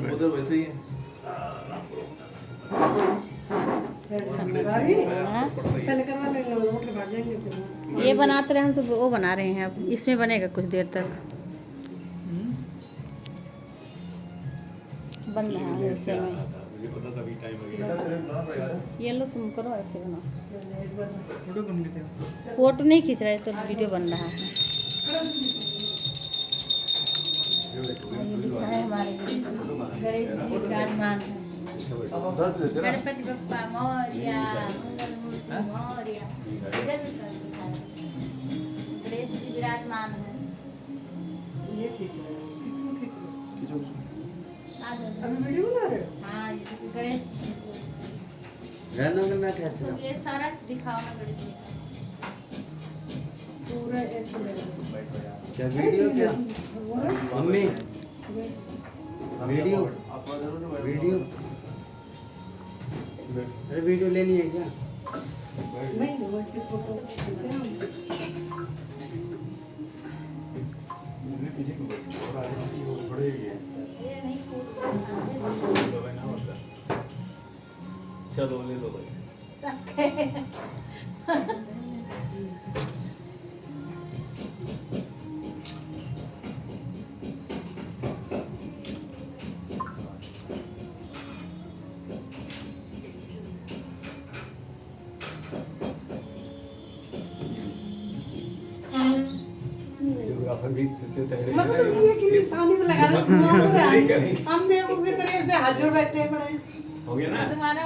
उधर वैसे ही है। ये बनाते रहे हम तो वो बना रहे हैं, अब इसमें बनेगा कुछ देर तक। बन रहा है ऐसे में। मुझे पता था अभी टाइम लगेगा। ये लो तुम करो ऐसे बनाओ। फोटो कौन लेते हो? फोटो नहीं खींच रहे तो वीडियो बन रहा है। ये दिखाए हमारे गणेश जी विराजमान है। गणपति बप्पा मौर्या, मंगलमूर्ति मौर्या। इधर भी कर दिखाया। गणेश जी विराजमान है। ये खींच रहे हो, किसको खींच रहे हो? आ जाओ। अभी वीडियो बना रहे हो? हाँ ये गणेश तो ये सारा दिखाओ ना गणेश जी। पूरा ऐसे लगा। क्या वीडियो क्या मम्मी वीडियो वीडियो अरे वीडियो लेनी है क्या? नहीं वैसे फोटो खींचते हैं हम। किसी को और आगे किसी को बड़े ही है। ये नहीं चलो ले लो भाई। वीडियोग्राफर भी तैयारी मतलब ये कि निशानी में लगा रहे हो, हम मेरे को की तरह से हाथ जोड़ बैठे पड़े। हो गया ना। तुम्हारा